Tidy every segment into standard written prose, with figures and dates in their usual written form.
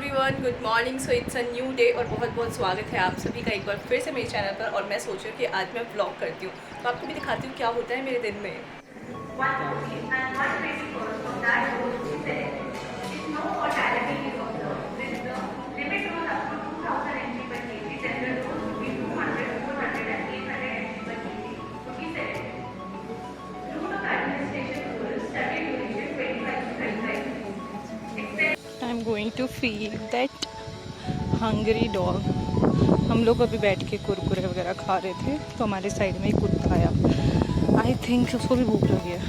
Everyone, good morning. So it's a new day और बहुत बहुत स्वागत है आप सभी का एक बार फिर से मेरे चैनल पर। और मैं सोच रही हूँ कि आज मैं व्लॉग करती हूँ, तो आपको भी दिखाती हूँ क्या होता है मेरे दिन में। One protein and one basic course from that course is selected. If no mortality is observed, then the limit goes up to 2000 mg per kg. General dose would be 200, 400 and 800 mg per kg would be selected. Route of administration rules, study duration 25 to 35 minutes. I am going to feed that hungry dog. हम लोग अभी बैठ के कुरकुरे वगैरह खा रहे थे, तो हमारे साइड में एक कुत्ता आया। आई थिंक उसको भी भूख लगी है,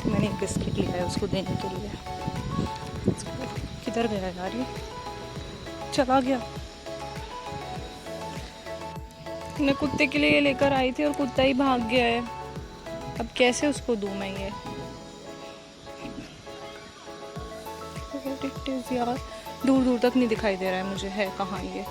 तो मैंने एक बिस्किट लिया है उसको देने के लिए। किधर गया यार, ये चला गया। मैं कुत्ते के लिए लेकर आई थी और कुत्ता ही भाग गया है। अब कैसे उसको दूँ मैं ये? यार दूर दूर तक नहीं दिखाई दे रहा है मुझे, है कहाँ ये।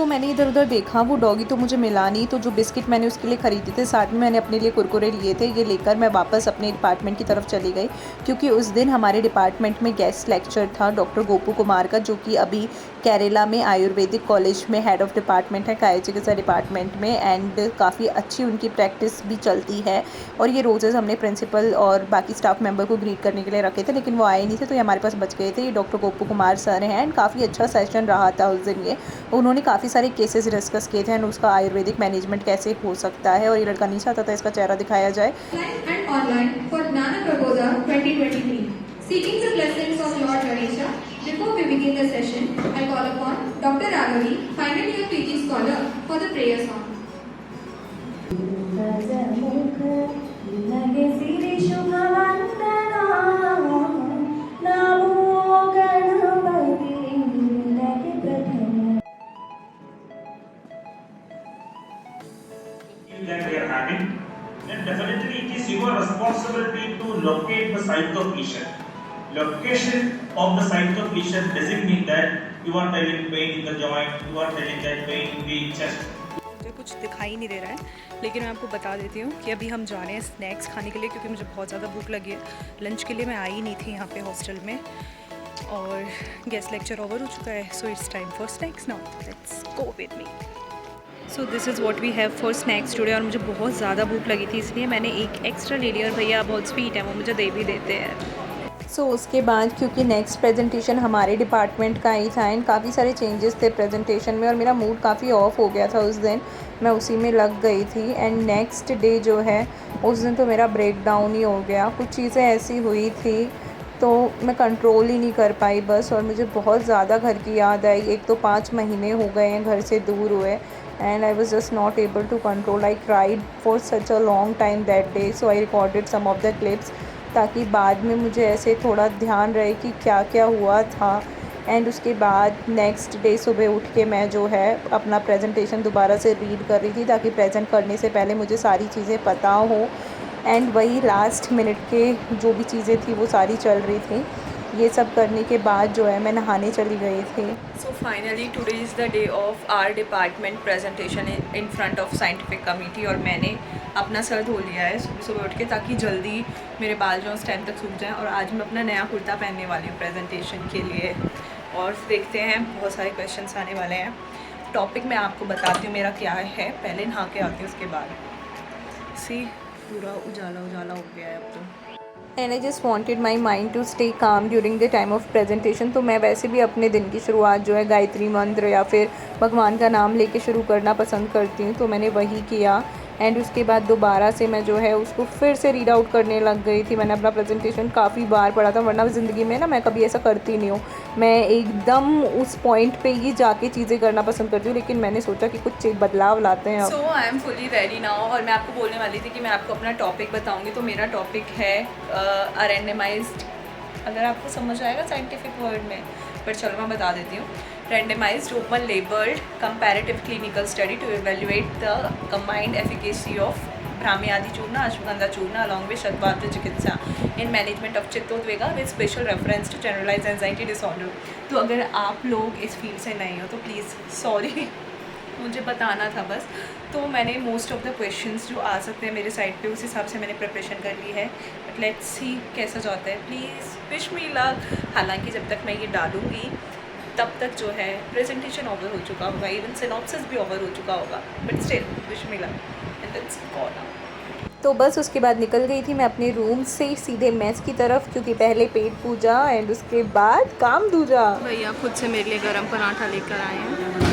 मैंने इधर उधर देखा, वो डॉगी तो मुझे मिला नहीं। तो जो बिस्किट मैंने उसके लिए ख़रीदे थे, साथ में मैंने अपने लिए कुरकुरे लिए थे। ये लेकर मैं वापस अपने डिपार्टमेंट की तरफ चली गई, क्योंकि उस दिन हमारे डिपार्टमेंट में गेस्ट लेक्चर था डॉक्टर गोपू कुमार का, जो कि अभी केरला में आयुर्वेदिक कॉलेज में हेड ऑफ डिपार्टमेंट है, काया चिकित्सा डिपार्टमेंट में। एंड काफ़ी अच्छी उनकी प्रैक्टिस भी चलती है। और ये रोजेज़ हमने प्रिंसिपल और बाकी स्टाफ मेंबर को ग्रीट करने के लिए रखे थे, लेकिन वो आए नहीं थे, तो ये हमारे पास बच गए थे। ये डॉक्टर गोपू कुमार सर हैं एंड काफ़ी अच्छा सेशन रहा था उस दिन। ये उन्होंने काफ़ी सारे केसेस डिस्कस किए थे एंड उसका आयुर्वेदिक मैनेजमेंट कैसे हो सकता है। और ये लड़का नहीं चाहता था इसका चेहरा दिखाया जाए। And online for Gnana Praboda 2023. Seeking the blessings of Lord Ganesha, before we begin the session, I call upon Dr. Raghavi, final year PG scholar, for the prayer song. that we are having, then definitely it is your responsibility to locate the site of lesion. Location of the site of lesion doesn't mean that you are telling pain in the joint, you are telling that pain in the chest. मुझे कुछ दिखाई नहीं दे रहा है, लेकिन मैं आपको बता देती हूँ कि अभी हम जा रहे हैं स्नैक्स खाने के लिए, क्योंकि मुझे बहुत ज़्यादा भूख लगी है। लंच के लिए मैं आई नहीं थी यहाँ पे हॉस्टल में, और गेस्ट लेक्चर ओवर हो चुका है। So it's time for snacks now, let's go with me. So this is what we have for snacks today. और मुझे बहुत ज़्यादा भूख लगी थी, इसलिए मैंने एक एक्स्ट्रा ले लिया, और भैया बहुत स्वीट है, वो मुझे दे भी देते हैं। उसके बाद क्योंकि नेक्स्ट प्रेजेंटेशन हमारे डिपार्टमेंट का ही था एंड काफ़ी सारे चेंजेस थे प्रेजेंटेशन में, और मेरा मूड काफ़ी ऑफ हो गया था उस दिन, मैं उसी में लग गई थी। एंड नेक्स्ट डे जो है उस दिन तो मेरा ब्रेक डाउन ही हो गया। कुछ चीज़ें ऐसी हुई थी तो मैं कंट्रोल ही नहीं कर पाई बस, और मुझे बहुत ज़्यादा घर की याद आई। एक तो 5 महीने हो गए हैं घर से दूर हुए, and I was just not able to control. I cried for such a long time that day, so I recorded some of the clips, ताकि बाद में मुझे ऐसे थोड़ा ध्यान रहे कि क्या क्या हुआ था। एंड उसके बाद नेक्स्ट डे सुबह उठ के मैं जो है अपना प्रेजेंटेशन दोबारा से रीड कर रही थी, ताकि प्रेजेंट करने से पहले मुझे सारी चीज़ें पता हो। एंड वही लास्ट मिनट के जो भी चीज़ें थी वो सारी चल रही थी। ये सब करने के बाद जो है मैं नहाने चली गई थी। So finally today is the day of our department presentation in front of scientific committee, और मैंने अपना सर धो लिया है सुबह सुबह उठ के, ताकि जल्दी मेरे बाल जो उस टाइम तक सूख जाएँ। और आज मैं अपना नया कुर्ता पहनने वाली हूँ प्रेजेंटेशन के लिए, और देखते हैं बहुत सारे क्वेश्चंस आने वाले हैं। टॉपिक मैं आपको बताती हूँ मेरा क्या है, पहले नहा के आती हूँ उसके बाद। सी पूरा उजाला उजाला हो गया है अब तो। And I just wanted my mind to stay calm during the time of presentation. तो मैं वैसे भी अपने दिन की शुरुआत जो है गायत्री मंत्र या फिर भगवान का नाम लेके शुरू करना पसंद करती हूँ, तो मैंने वही किया। एंड उसके बाद दोबारा से मैं जो है उसको फिर से रीड आउट करने लग गई थी। मैंने अपना प्रेजेंटेशन काफ़ी बार पढ़ा था, वरना ज़िंदगी में ना मैं कभी ऐसा करती नहीं हूँ। मैं एकदम उस पॉइंट पे ही जाके चीज़ें करना पसंद करती हूँ, लेकिन मैंने सोचा कि कुछ बदलाव लाते हैं। So I am fully ready now, और मैं आपको बोलने वाली थी कि मैं आपको अपना टॉपिक बताऊँगी। तो मेरा टॉपिक है रैंडमाइज्ड, अगर आपको समझ आएगा साइंटिफिक वर्ड में, पर चलो मैं बता देती हूँ। Randomized open labeled comparative clinical study to evaluate the combined efficacy of Brahmi Adi Churna, Ashwagandha Churna along with Shatpatra Chikitsa in management of चित्तोद्वेगा with special reference to generalized anxiety disorder। तो अगर आप लोग इस field से नहीं हो तो please sorry, मुझे बताना था बस। तो मैंने मोस्ट ऑफ द क्वेश्चंस जो आ सकते हैं मेरे साइड पे उस हिसाब से मैंने प्रिपरेशन कर ली है। बट लेट्स सी कैसा जाता है। Please wish me luck. हालांकि जब तक मैं ये डालूँगी तब तक जो है प्रेजेंटेशन ओवर हो चुका होगा, इवन सिनॉप्सिस भी ओवर हो चुका होगा, but still wish me luck and that's gone. तो बस उसके बाद निकल गई थी मैं अपने रूम से सीधे मेस की तरफ, क्योंकि पहले पेट पूजा एंड उसके बाद काम दूजा। भैया खुद से मेरे लिए गरम पराठा लेकर आए हैं।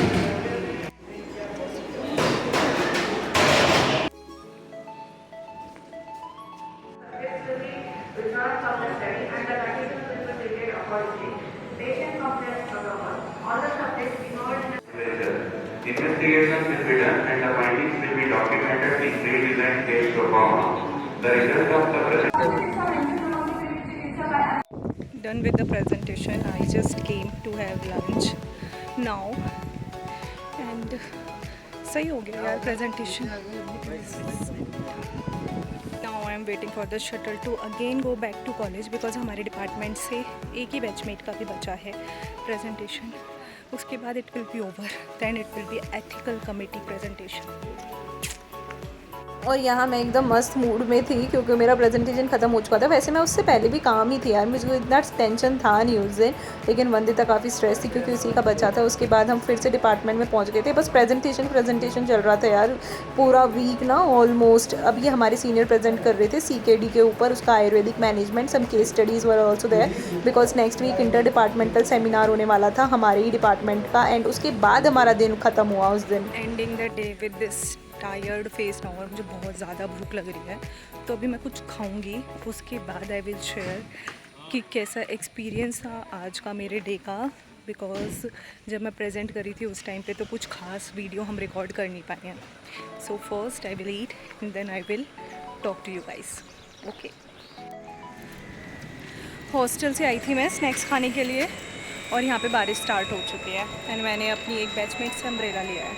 Investigations will be done and the findings will be documented in pre-designed case pro forma. The result of the presentation. Done with the presentation. I just came to have lunch now and सही हो गया यार presentation. Now I am waiting for the shuttle to again go back to college because हमारे department से एक ही batchmate का भी बचा है presentation. उसके बाद it will be over. Then it will be ethical committee presentation. और यहाँ मैं एकदम मस्त मूड में थी क्योंकि मेरा प्रेजेंटेशन ख़त्म हो चुका था। वैसे मैं उससे पहले भी काम ही थी यार, मुझे इतना टेंशन था नहीं उस दिन, लेकिन वंदे तक काफ़ी स्ट्रेस थी क्योंकि उसी का बचा था। उसके बाद हम फिर से डिपार्टमेंट में पहुँच गए थे। बस प्रेजेंटेशन चल रहा था यार पूरा वीक ना ऑलमोस्ट। अब ये हमारे सीनियर प्रेजेंट कर रहे थे CKD के ऊपर, उसका Ayurvedic management, some case studies were also there because next week inter departmental seminar होने वाला था हमारे ही डिपार्टमेंट का। एंड उसके बाद हमारा दिन ख़त्म हुआ उस दिन। Ending the day with this tired face ना, और मुझे बहुत ज़्यादा भूख लग रही है तो अभी मैं कुछ खाऊंगी। उसके बाद आई विल शेयर कि कैसा एक्सपीरियंस था आज का मेरे डे का, बिकॉज जब मैं प्रेजेंट करी थी उस टाइम पे तो कुछ खास वीडियो हम रिकॉर्ड कर नहीं पाए हैं। So first I will eat and then I will talk to you guys. Okay, hostel से आई थी मैं स्नैक्स खाने के लिए और यहाँ पे बारिश स्टार्ट हो चुकी है एंड मैंने अपनी एक बैचमेट से अम्ब्रेला लिया है।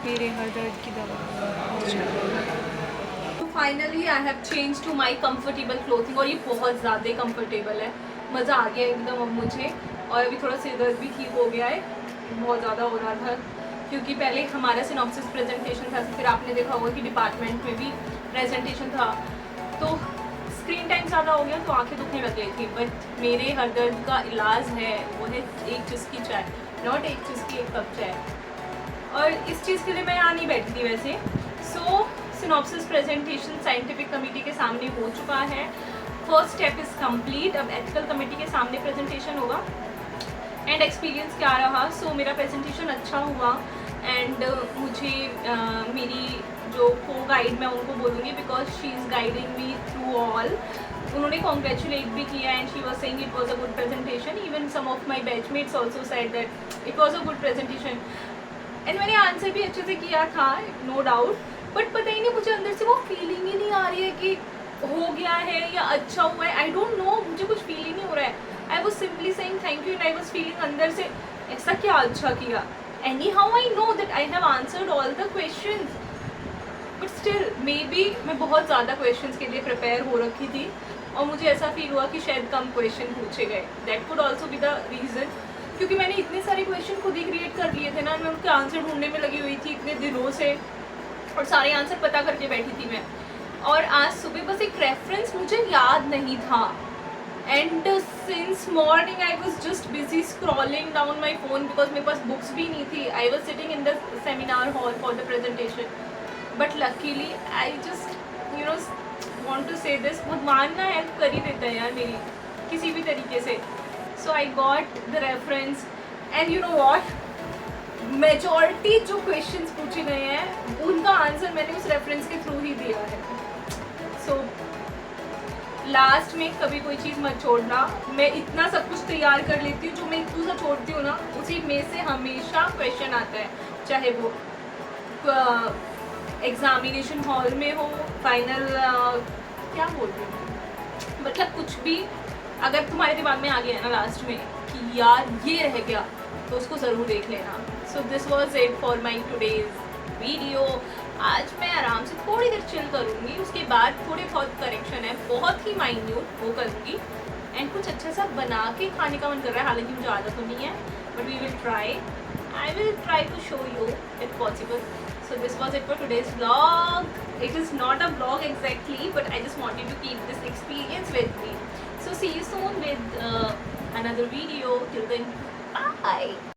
मेरे हर दर्द की दवा। तो finally I have change to my comfortable clothing और ये बहुत ज़्यादा कंफर्टेबल है। मज़ा आ गया एकदम अब मुझे। और अभी थोड़ा सिर दर्द भी ठीक हो गया है, बहुत ज़्यादा हो रहा था क्योंकि पहले हमारा सिनॉप्सिस प्रेजेंटेशन था, फिर आपने देखा होगा कि डिपार्टमेंट में भी प्रेजेंटेशन था, तो स्क्रीन टाइम ज़्यादा हो गया तो आंखें दुखने लग गई थी। बट मेरे हर दर्द का इलाज है वो है एक चुस्की चाय, नॉट एक चुस्की एक कप चाय। और इस चीज़ के लिए मैं यहाँ नहीं बैठी थी वैसे। सो सिनॉप्सिस प्रेजेंटेशन साइंटिफिक कमेटी के सामने हो चुका है, फर्स्ट स्टेप इज़ कंप्लीट। अब एथिकल कमेटी के सामने प्रेजेंटेशन होगा। एंड एक्सपीरियंस क्या रहा? सो मेरा प्रेजेंटेशन अच्छा हुआ एंड मुझे मेरी जो को गाइड मैं उनको बोलूँगी because she is guiding me through all. उन्होंने कॉन्ग्रेचुलेट भी किया and she was saying it was a good presentation. Even some of my batchmates also said that it was a good presentation. And मैंने answer भी अच्छे से किया था, no doubt. But पता ही नहीं, मुझे अंदर से वो फीलिंग ही नहीं आ रही है कि हो गया है या अच्छा हुआ है। आई डोंट नो, मुझे कुछ फील ही नहीं हो रहा है। I was simply saying thank you and I was feeling अंदर से ऐसा क्या अच्छा किया। Any how I know that I have answered all the question, but still may be मैं बहुत ज़्यादा क्वेश्चन के लिए प्रिपेयर हो रखी थी और मुझे ऐसा फील हुआ कि शायद कम क्वेश्चन पूछे गए। That could also be the reason, क्योंकि मैंने इतने सारे क्वेश्चन खुद ही क्रिएट कर लिए थे ना, मैं उनके आंसर ढूंढने में लगी हुई थी इतने दिनों से और सारे आंसर पता करके बैठी थी मैं। और आज सुबह बस एक रेफरेंस मुझे याद नहीं था and since morning I was just busy scrolling down my phone because मेरे पास बुक्स भी नहीं थी। I was sitting in the seminar hall for the presentation, but luckily I just you know want to say this, भगवान ना help कर ही देता है यार मेरी किसी भी तरीके से। So I got the reference and you know what? Majority जो questions पूछे गए हैं उनका आंसर मैंने उस रेफरेंस के थ्रू ही दिया है। So लास्ट में कभी कोई चीज़ मत छोड़ना। मैं इतना सब कुछ तैयार कर लेती हूँ, जो मैं इतना सा छोड़ती हूँ ना उसी में से हमेशा क्वेश्चन आता है, चाहे वो एग्जामिनेशन हॉल में हो, फाइनल क्या बोल रही हूँ, मतलब कुछ भी अगर तुम्हारे दिमाग में आ गया है ना लास्ट में कि यार ये रह गया तो उसको ज़रूर देख लेना। So this was it for my today's video. आज मैं आराम से थोड़ी देर चिल करूँगी, उसके बाद थोड़े बहुत करेक्शन है, बहुत ही माइन्यूट, वो करूँगी एंड कुछ अच्छा सा बना के खाने का मन कर रहा है। हालांकि मुझे आदत तो नहीं है, but we will try. I will try to show you if possible. So this was it for today's vlog. It is not a vlog exactly, but I just wanted to keep this experience with me. So see you soon with another video. Till then, bye.